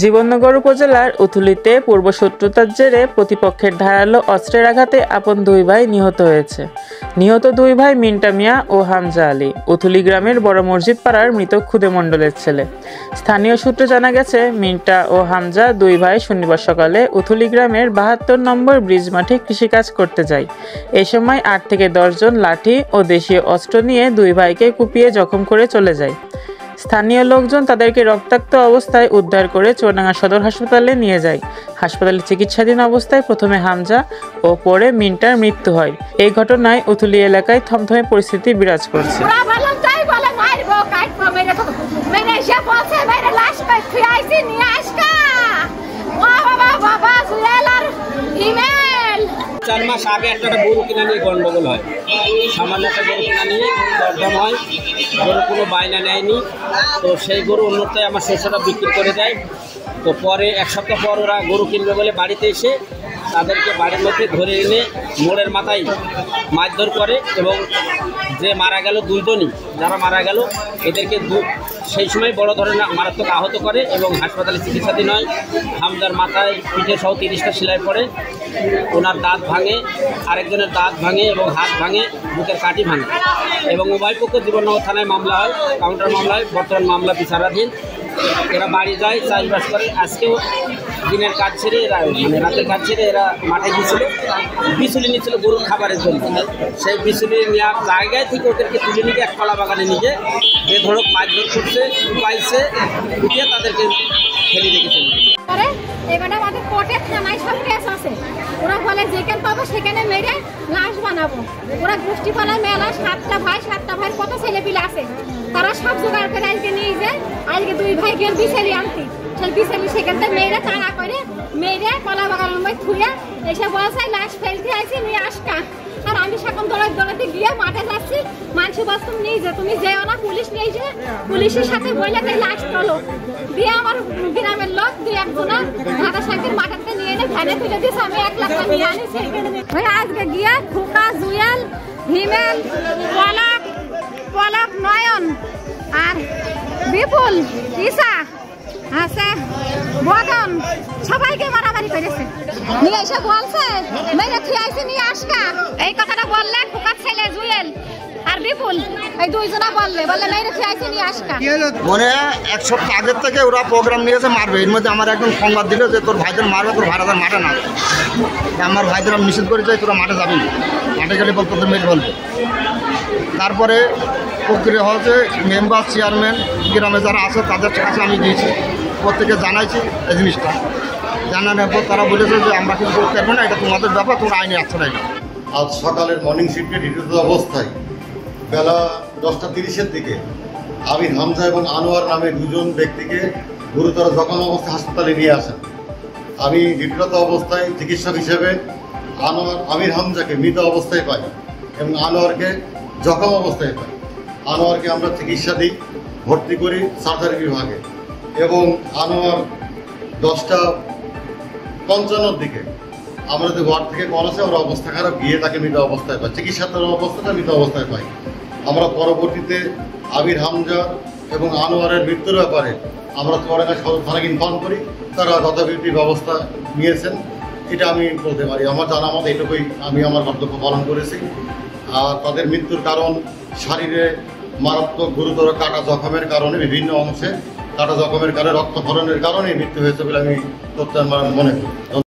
জীবননগর উপজেলার উথুলিতে পূর্বশত্রুতার জেরে প্রতিপক্ষের ধারালো অস্ত্রের আঘাতে আপন দুই ভাই নিহত হয়েছে। নিহত দুই ভাই মিন্টা মিয়া ও হামজা আলী উথুলি গ্রামের বড় মসজিদ পাড়ার মৃত খুদে মণ্ডলের ছেলে। স্থানীয় সূত্রে জানা গেছে, মিন্টা ও হামজা দুই ভাই শনিবার সকালে উথুলি গ্রামের ৭২ নম্বর ব্রিজ মাঠে কৃষিকাজ করতে যায়। এ সময় ৮ থেকে ১০ জন লাঠি ও দেশীয় অস্ত্র নিয়ে দুই ভাইকে কুপিয়ে জখম করে চলে যায়। স্থানীয় লোকজন তাদেরকে রক্তাক্ত অবস্থায় উদ্ধার করে চুয়াডাঙ্গা সদর হাসপাতালে নিয়ে যায়। হাসপাতালে চিকিৎসাধীন অবস্থায় প্রথমে হামজা ও পরে মিন্টার মৃত্যু হয়। এই ঘটনায় উথুলি এলাকায় থমথমে পরিস্থিতি বিরাজ করছে। চার মাস আগে একটা গরু কিনা নিয়ে গন্ডগোল হয়, সামান্য একটা গরু কিনা নিয়ে দরদাম হয়, গরু কোনো বায়না নেয়নি। তো সেই গরু অন্যথায় আমার শস্যটা বিক্রি করে দেয়। তো পরে এক সপ্তাহ পর ওরা গরু কিনবে বলে বাড়িতে এসে তাদেরকে বাড়ির মধ্যে ধরে এনে মোড়ের মাথায় মারধর করে এবং যে মারা গেল দুইজনই যারা মারা গেল এদেরকে সেই সময় বড় ধরনের মারাত্মক আহত করে এবং হাসপাতালে চিকিৎসাধীন হয়। হামজার মাথায় পিঠে সহ ৩০টা সেলাই পড়ে, ওনার দাঁত ভাঙে, আরেকজনের দাঁত ভাঙে এবং হাত ভাঙে, বুকের কাঠি ভাঙে এবং উভয় পক্ষ জীবননগর থানায় মামলা হয়, কাউন্টার মামলা হয়। বর্তমান মামলা বিচারাধীন। এরা বাড়ি যায়, চাষবাস করে। আজকেও দিনের কাজ ছেড়ে এরা রাতের কাজ ছেড়ে এরা মাঠে গিয়েছিল, বিচুলি নিয়েছিল গরুর খাবারের জন্য। সেই বিচুলি নেওয়ার জায়গায় থেকে ওদেরকে তুলে নিয়ে এক কলা বাগানে নিজে বেধড়ক মারধর করছে, পাইছে, উঠিয়ে তাদেরকে ফেলে রেখেছে। এবার আমাদের কোর্টের থানায় সব কেস আছে, ওরা বলে যেখানে পাবো সেখানে মেরে লাশ বানাবো। ওরা গোষ্ঠী পালায় মেলা 7টা ভাই কত ছেলে পিলে আছে, তারা সব জোগাড় করে আজকে নিয়ে যায়। আজকে দুই ভাই গেল বিছালি আনতে, সেই বিছালি সেখান থেকে মেয়েরা তাড়া করে মেয়েরা কলা বাগানের মধ্যে থুয়ে এসে বলছে লাশ ফেলতে আইছি নিয়ে আসকা। আর আমি সেখন দৌড়াতে গিয়ে মাঠে যাচ্ছি, মানুষ বলছে নিয়ে যে তুমি যেও না, পুলিশ নিয়ে যে পুলিশের সাথে বললে তাই লাশ তোলো দিয়ে আমার গ্রামের লোক দুই একজনা ঢাকা সাহেবের মাঠে নিয়ে এনে ভ্যানে তুলে দিয়েছে। আমি 1 লাখ টাকা নিয়ে আনিছি। আজকে গিয়ে খোকা, জুয়েল, হিমেল, পলক, নয়ন আর বিপুল, ঈশা আছে, বদন সবাইকে মারামারি করেছে। নিয়ে এসে বলছে মেরে খেয়েছি নিয়ে আসকা। এই কথাটা বললে খোকার ছেলে জুয়েল আর বিপুল, এই দুইজনা বললে মেরে খেয়েছি নিয়ে আসকা। মানে 1 সপ্তাহ আগের থেকে ওরা প্রোগ্রাম নিয়েছে মারবে। এর মধ্যে আমার একদম সংবাদ দিল যে তোর ভাইদের মারবে, তোর ভাইরা মাঠে না। আমার ভাইদের আমি নিষেধ করে চাই তোরা মাঠে যাবি না, মাঠে গেলে বল তোদের মেরে বলবে। তারপরে প্রক্রিয়া হচ্ছে মেম্বার, চেয়ারম্যান, গ্রামে যারা আছে তাদের কাছে আমি দিয়েছি, প্রত্যেকে জানাইছি এই জিনিসটা। জানানোর পর তারা বলেছে যে আমরা কিছু করতে পারবো না, এটা তোমাদের ব্যাপার, তোমরা আইনে আশ্রয় নাও। আজ সকালের মর্নিং শিফটে ডিউটিরত অবস্থায় বেলা 10টা 30-এর দিকে আমির হামজা এবং আনোয়ার নামে দুজন ব্যক্তিকে গুরুতর জখম অবস্থায় হাসপাতালে নিয়ে আসেন। আমি ডিউটিরত অবস্থায় চিকিৎসক হিসেবে আমির হামজাকে মৃত অবস্থায় পাই এবং আনোয়ারকে জখম অবস্থায় পাই। আনোয়ারকে আমরা চিকিৎসা দিই, ভর্তি করি সার্জারি বিভাগে এবং আনোয়ার 10টা 55-র দিকে আমাদের ওয়ার্ড থেকে কল আছে ওরা অবস্থা খারাপ, গিয়ে তাকে মৃত অবস্থায় পাই, চিকিৎসার অবস্থাটা মৃত অবস্থায় পাই। আমরা পরবর্তীতে আমির হামজা এবং আনোয়ারের মৃত্যুর ব্যাপারে আমরা চুয়াডাঙ্গা সদর থানাকে ইনফর্ম করি, তারা যথাবিধি ব্যবস্থা নিয়েছেন। এটা আমি বলতে পারি, আমার জানা মতো এটুকুই আমি আমার কর্তব্য পালন করেছি। আর তাদের মৃত্যুর কারণ শরীরে মারাত্মক গুরুতর কাটা জখমের কারণে, বিভিন্ন অংশে কাটা জখমের কারণে, রক্তক্ষরণের কারণে মৃত্যু হয়েছে বলে আমি মনে করি।